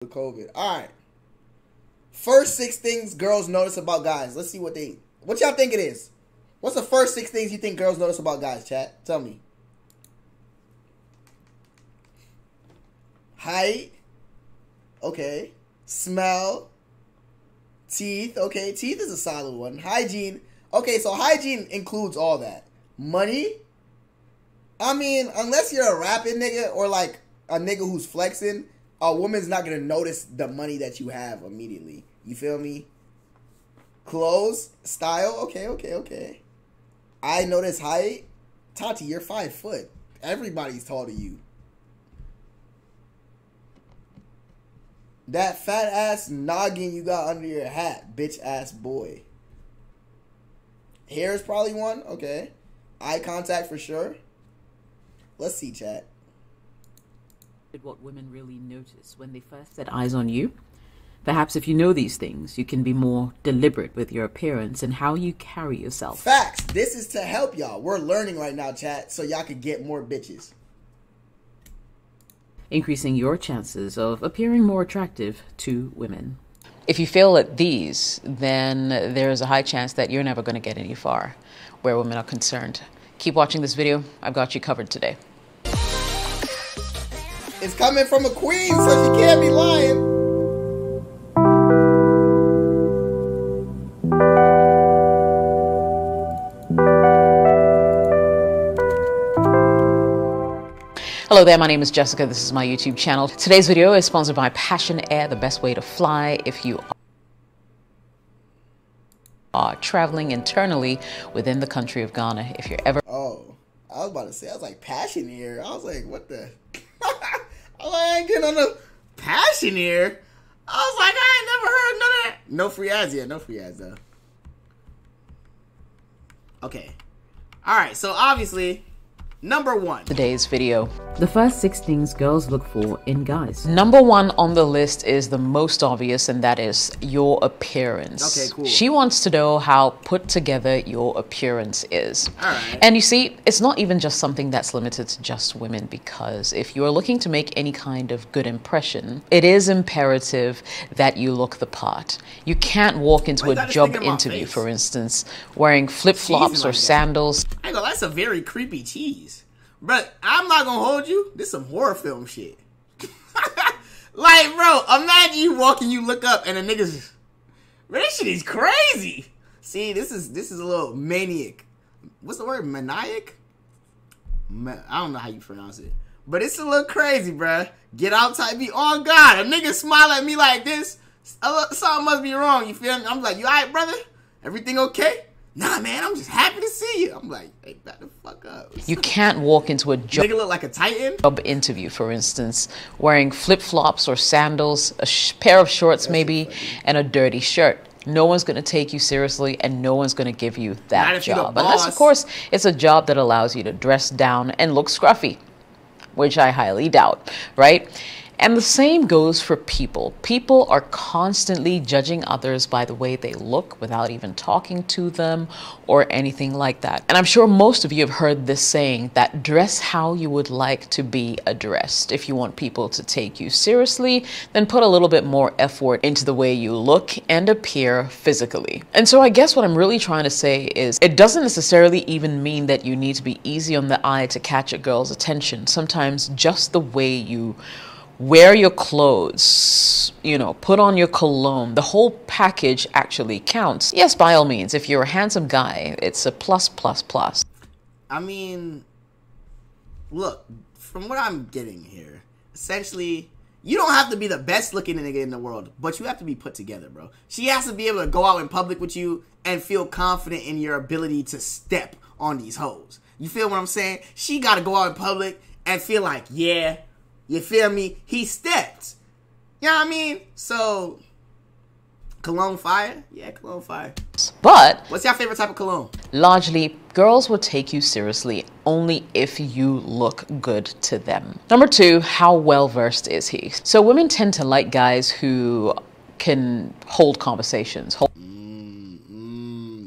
with COVID. Alright. First 6 things girls notice about guys. Let's see what y'all think it is. What's the first 6 things you think girls notice about guys, chat? Tell me. Height. Okay. Smell. Teeth. Okay, teeth is a solid one. Hygiene. Okay, so hygiene includes all that. Money. I mean, unless you're a rapping nigga or like a nigga who's flexing, a woman's not gonna notice the money that you have immediately. You feel me? Clothes. Style. Okay. I notice height. Tati, you're 5 foot. Everybody's tall to you. That fat ass noggin you got under your hat, bitch ass boy. Hair is probably one. Okay. Eye contact for sure. Let's see, chat. What women really notice when they first set eyes on you. Perhaps if you know these things, you can be more deliberate with your appearance and how you carry yourself. Facts. This is to help y'all. We're learning right now, chat, so y'all can get more bitches. Increasing your chances of appearing more attractive to women. If you fail at these, then there's a high chance that you're never going to get any far where women are concerned. Keep watching this video. I've got you covered today. It's coming from a queen, so she can't be lying. Hello there, my name is Jessica. This is my YouTube channel. Today's video is sponsored by Passion Air, the best way to fly if you are traveling internally within the country of Ghana. If you're ever... Oh, I was about to say, I was like, Passion Air. I was like, what the... I was like, I ain't getting on the Passion Air. I was like, I ain't never heard none of that. No free ads yet. No free ads, though. Okay. Alright, so obviously... Number 1. Today's video. The first 6 things girls look for in guys. Number 1 on the list is the most obvious, and that is your appearance. Okay, cool. She wants to know how put together your appearance is. All right. And you see, it's not even just something that's limited to just women, because if you're looking to make any kind of good impression, it is imperative that you look the part. You can't walk into a job interview, for instance, wearing flip-flops or sandals. I ain't gonna lie, that's a very creepy cheese. But I'm not gonna hold you. This is some horror film shit. Like, bro, imagine you walking, you look up, and the niggas... Man, this shit is crazy. See, this is a little maniac. What's the word? Maniac? I don't know how you pronounce it. But it's a little crazy, bruh. Get out type me. Oh, God, a nigga smile at me like this. Something must be wrong, you feel me? I'm like, you alright, brother? Everything okay? Nah, man, I'm just happy to see you. I'm like, hey, back the fuck up. You can't walk into a job... Nigga look like a titan? ...job interview, for instance, wearing flip-flops or sandals, a pair of shorts maybe, and a dirty shirt. No one's going to take you seriously, and no one's going to give you that job. Unless, of course, it's a job that allows you to dress down and look scruffy, which I highly doubt, right? And the same goes for people. People are constantly judging others by the way they look without even talking to them or anything like that. And I'm sure most of you have heard this saying that dress how you would like to be addressed. If you want people to take you seriously, then put a little bit more effort into the way you look and appear physically. And so I guess what I'm really trying to say is it doesn't necessarily even mean that you need to be easy on the eye to catch a girl's attention. Sometimes just the way you wear your clothes, you know, put on your cologne, the whole package actually counts. Yes, by all means, if you're a handsome guy, it's a plus. I mean, look, from what I'm getting here, essentially, you don't have to be the best looking nigga in the world, but you have to be put together, bro. She has to be able to go out in public with you and feel confident in your ability to step on these hoes. You feel what I'm saying? She got to go out in public and feel like, yeah, you feel me? He stepped. You know what I mean? So, cologne fire? Yeah, cologne fire. But what's your favorite type of cologne? Largely, girls will take you seriously only if you look good to them. Number 2, how well versed is he? So women tend to like guys who can hold conversations.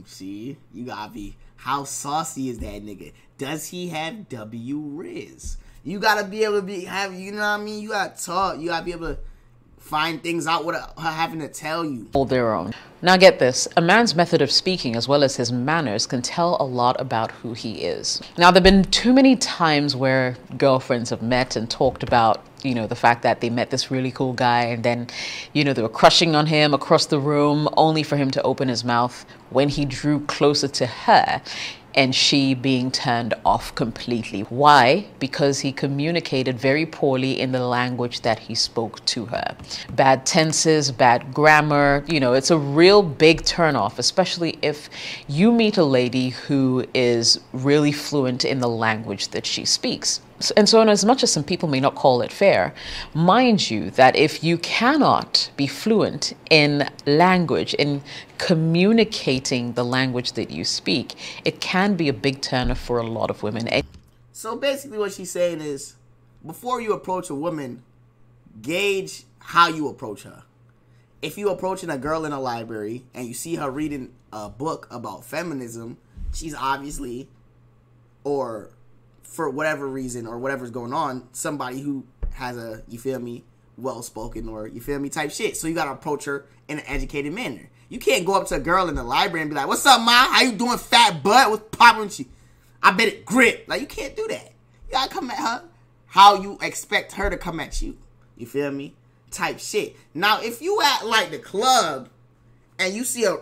See? You gotta be, how saucy is that nigga? Does he have W Riz? You gotta be able to you know what I mean? You gotta talk. You gotta be able to find things out without her having to tell you. Hold their own. Now get this, a man's method of speaking as well as his manners can tell a lot about who he is. Now there have been too many times where girlfriends have met and talked about, you know, the fact that they met this really cool guy and then, you know, they were crushing on him across the room only for him to open his mouth when he drew closer to her and she being turned off completely. Why? Because he communicated very poorly in the language that he spoke to her. Bad tenses, bad grammar, you know, it's a real big turnoff, especially if you meet a lady who is really fluent in the language that she speaks. And so, in as much as some people may not call it fair, mind you that if you cannot be fluent in language, in communicating the language that you speak, it can be a big turner for a lot of women. So basically what she's saying is, before you approach a woman, gauge how you approach her. If you approaching a girl in a library and you see her reading a book about feminism, she's obviously, or for whatever reason or whatever's going on, somebody who has a, you feel me, well-spoken or, you feel me, type shit. So you got to approach her in an educated manner. You can't go up to a girl in the library and be like, what's up, ma? How you doing, fat butt? What's poppin' with you? I bet it grip. Like, you can't do that. You got to come at her how you expect her to come at you. You feel me? Type shit. Now, if you at, like, the club and you see a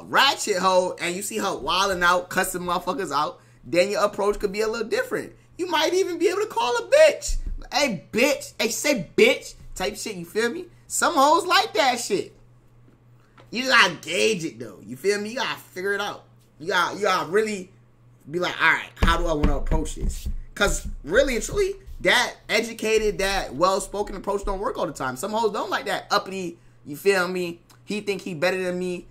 ratchet hoe and you see her wilding out, cussing motherfuckers out, then your approach could be a little different. You might even be able to call a bitch. Hey, bitch. Hey, say bitch. Type shit, you feel me? Some hoes like that shit. You gotta gauge it, though. You feel me? You gotta figure it out. You gotta really be like, all right, how do I want to approach this? Because really and truly, that educated, that well-spoken approach don't work all the time. Some hoes don't like that uppity, you feel me? He think he better than me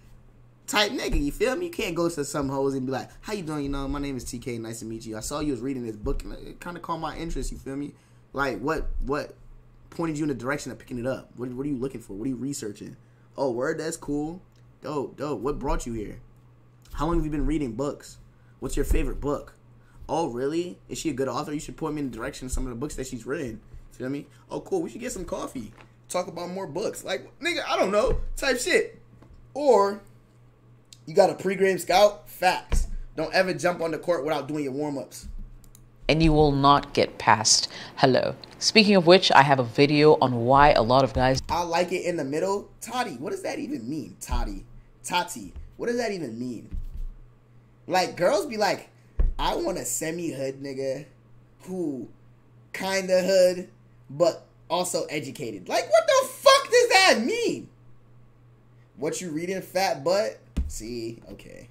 type nigga, you feel me? You can't go to some hoes and be like, how you doing? You know, my name is TK, nice to meet you. I saw you was reading this book and it kind of caught my interest, you feel me? Like, what pointed you in the direction of picking it up? What are you looking for? What are you researching? Oh, word, that's cool. Dope. What brought you here? How long have you been reading books? What's your favorite book? Oh, really? Is she a good author? You should point me in the direction of some of the books that she's written. Feel me? Oh, cool. We should get some coffee. Talk about more books. Like, nigga, I don't know. Type shit. Or you got a pre-game scout? Facts. Don't ever jump on the court without doing your warm-ups. And you will not get past hello. Speaking of which, I have a video on why a lot of guys... I like it in the middle. Toddy. What does that even mean? Toddy. Tati. What does that even mean? Like, girls be like, I want a semi-hood nigga who kinda hood, but also educated. Like, what the fuck does that mean? What you reading, fat butt? See, okay.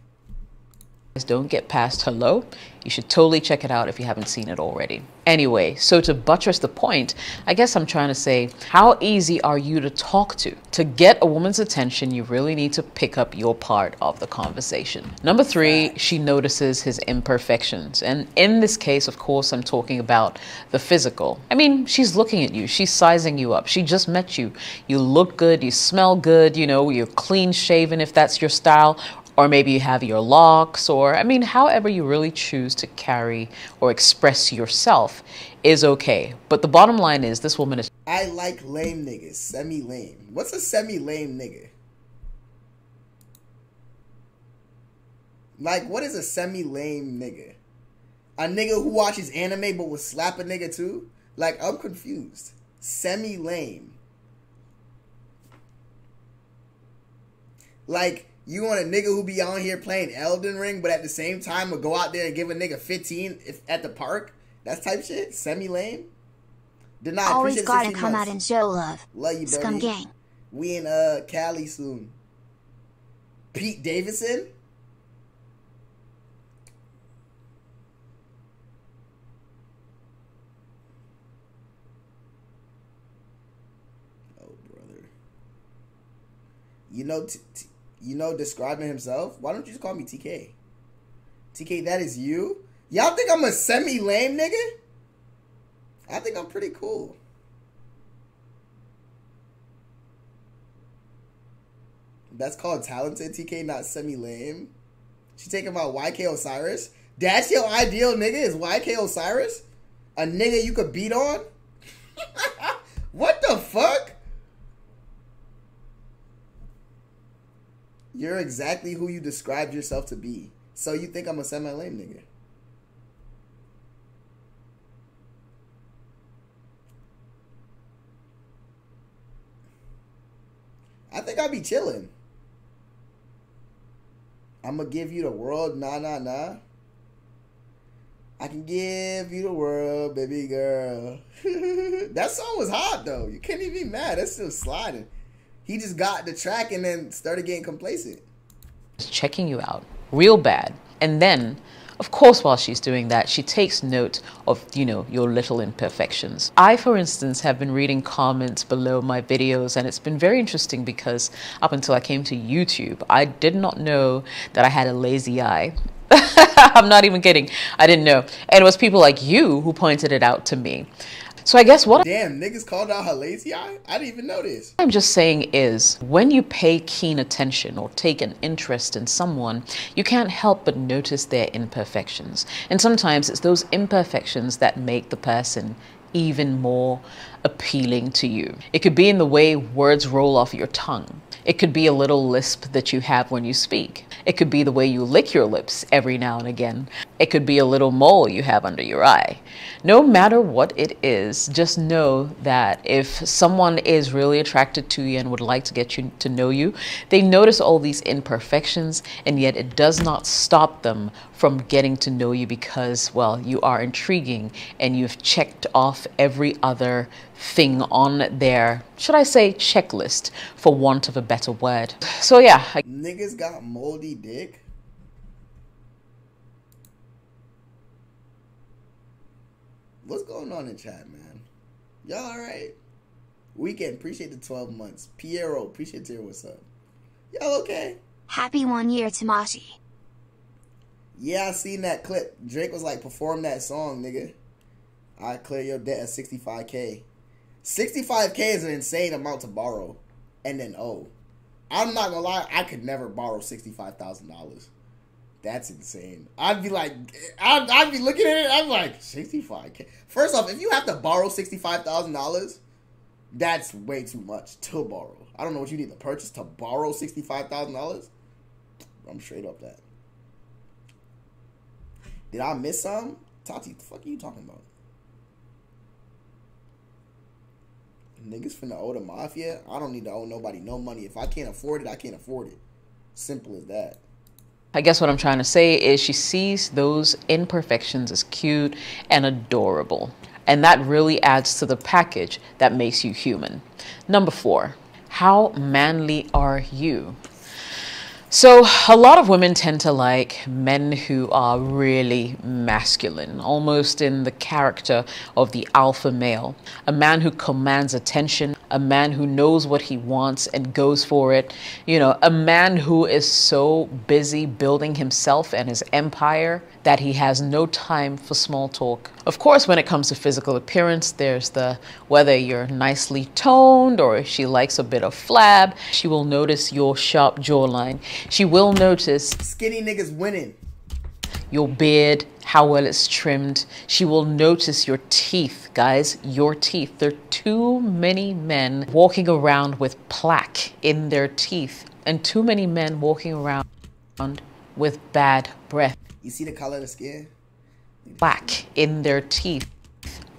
Don't get past hello. You should totally check it out if you haven't seen it already. Anyway, so to buttress the point, I guess I'm trying to say, how easy are you to talk to? To get a woman's attention, you really need to pick up your part of the conversation. Number 3, she notices his imperfections. And in this case, of course, I'm talking about the physical. I mean, she's looking at you. She's sizing you up. She just met you. You look good. You smell good. You know, you're clean shaven if that's your style. Or maybe you have your locks, or, I mean, however you really choose to carry or express yourself is okay. But the bottom line is, this woman is... I like lame niggas, semi-lame. What's a semi-lame nigga? Like, what is a semi-lame nigga? A nigga who watches anime but will slap a nigga too? Like, I'm confused. Semi-lame. Like... You want a nigga who be on here playing Elden Ring, but at the same time will go out there and give a nigga 15 at the park? That's type shit? Semi-lame? Deny. Always gotta come out and show love. Love you, Scum baby. gang. We in Cali soon. Pete Davidson? Oh, brother. You know, describing himself? Why don't you just call me TK? TK, that is you? Y'all think I'm a semi-lame nigga? I think I'm pretty cool. That's called talented, TK, not semi-lame. She taking about YK Osiris? That's your ideal nigga is YK Osiris? A nigga you could beat on? What the fuck? You're exactly who you described yourself to be. So you think I'm a semi-lame nigga? I think I'd be chilling. I'm gonna give you the world, nah, nah, nah. I can give you the world, baby girl. That song was hot, though. You can't even be mad. That's still sliding. He just got the track and then started getting complacent. Checking you out real bad. And then, of course, while she's doing that, she takes note of, you know, your little imperfections. I, for instance, have been reading comments below my videos, and it's been very interesting because up until I came to YouTube, I did not know that I had a lazy eye. I'm not even kidding. I didn't know. And it was people like you who pointed it out to me. So I guess what... Damn, niggas called out her lazy eye? I didn't even know this. I'm just saying is, when you pay keen attention or take an interest in someone, you can't help but notice their imperfections. And sometimes it's those imperfections that make the person even more appealing to you. It could be in the way words roll off your tongue. It could be a little lisp that you have when you speak. It could be the way you lick your lips every now and again. It could be a little mole you have under your eye. No matter what it is, just know that if someone is really attracted to you and would like to get you to know you, they notice all these imperfections, and yet it does not stop them from getting to know you because, well, you are intriguing and you've checked off every other thing on their, should I say, checklist, for want of a better word. So yeah. Niggas got moldy dick? What's going on in chat, man? Y'all alright? Weekend, appreciate the 12 months. Piero, appreciate the what's up. Y'all okay? Happy 1 year, Tamashi. Yeah, I seen that clip. Drake was like, perform that song, nigga. I clear your debt at 65K. 65K is an insane amount to borrow. And then, I'm not gonna lie, I could never borrow $65,000. That's insane. I'd be like, I'd be looking at it, I'm like, 65K. First off, if you have to borrow $65,000, that's way too much to borrow. I don't know what you need to purchase to borrow $65,000. I'm straight up that. Did I miss some? Tati, the fuck are you talking about? Niggas finna owe the mafia? I don't need to owe nobody no money. If I can't afford it, I can't afford it. Simple as that. I guess what I'm trying to say is she sees those imperfections as cute and adorable. And that really adds to the package that makes you human. Number 4, how manly are you? So a lot of women tend to like men who are really masculine, almost in the character of the alpha male. A man who commands attention, a man who knows what he wants and goes for it. You know, a man who is so busy building himself and his empire that he has no time for small talk. Of course, when it comes to physical appearance, there's the whether you're nicely toned or if she likes a bit of flab. She will notice your sharp jawline. She will notice skinny niggas winning. Your beard, how well it's trimmed. She will notice your teeth, guys, your teeth. There are too many men walking around with plaque in their teeth and too many men walking around with bad breath. You see the color of the skin? Plaque in their teeth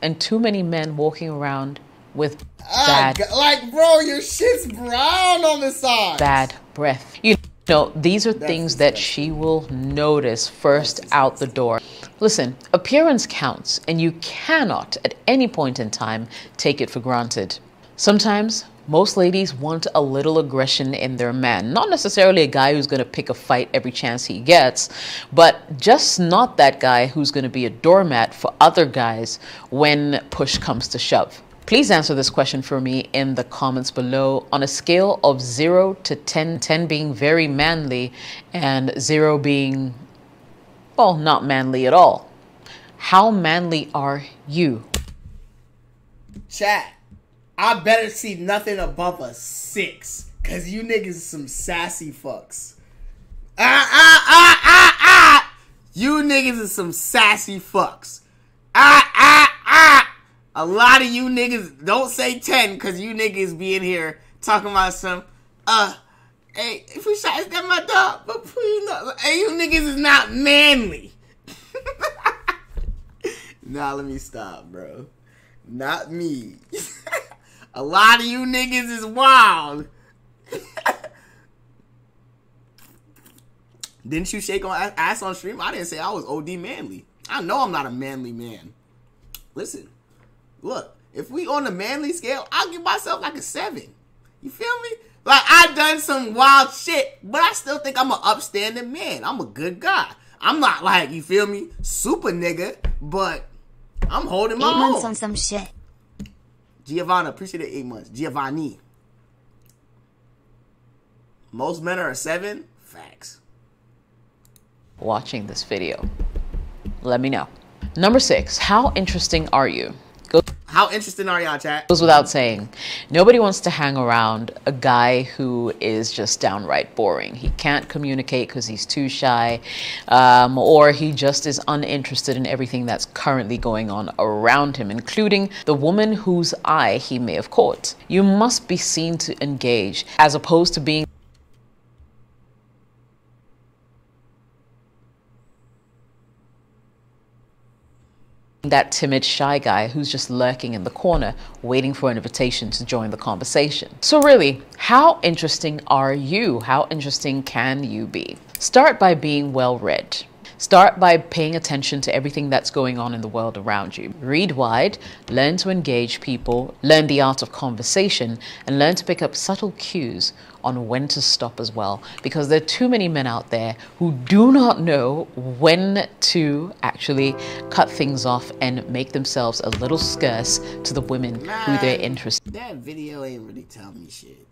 and too many men walking around with bad, like, bro, your shit's brown on the side. Bad breath. You know, these are things that she will notice first out the door. Listen, appearance counts, and you cannot at any point in time take it for granted. Sometimes most ladies want a little aggression in their man. Not necessarily a guy who's going to pick a fight every chance he gets, but just not that guy who's going to be a doormat for other guys when push comes to shove. Please answer this question for me in the comments below on a scale of 0 to 10, 10 being very manly and 0 being, well, not manly at all. How manly are you? Chat, I better see nothing above a 6, cause you niggas is some sassy fucks. You niggas is some sassy fucks. A lot of you niggas, don't say 10, cause you niggas be in here talking about some, Hey, if we shot, is that my dog? But please not. Hey, you niggas is not manly. Nah, let me stop, bro. Not me. A lot of you niggas is wild. Didn't you shake on ass on stream? I didn't say I was OD manly. I know I'm not a manly man. Listen, look, if we on the manly scale, I'll give myself like a 7. You feel me? Like, I done some wild shit, but I still think I'm an upstanding man. I'm a good guy. I'm not like, you feel me, super nigga, but I'm holding my own. 8 months on some shit. Giovanna, appreciate it, 8 months. Giovanni. Most men are a 7? Facts. Watching this video, let me know. Number 6, how interesting are you? How interesting are y'all, chat? Goes without saying, nobody wants to hang around a guy who is just downright boring. He can't communicate because he's too shy, or he just is uninterested in everything that's currently going on around him, including the woman whose eye he may have caught. You must be seen to engage, as opposed to being that timid, shy guy who's just lurking in the corner, waiting for an invitation to join the conversation. So really, how interesting are you? How interesting can you be? Start by being well-read. Start by paying attention to everything that's going on in the world around you. Read wide, learn to engage people, learn the art of conversation, and learn to pick up subtle cues on when to stop as well. Because there are too many men out there who do not know when to actually cut things off and make themselves a little scarce to the women who they're interested in. That video ain't really telling me shit.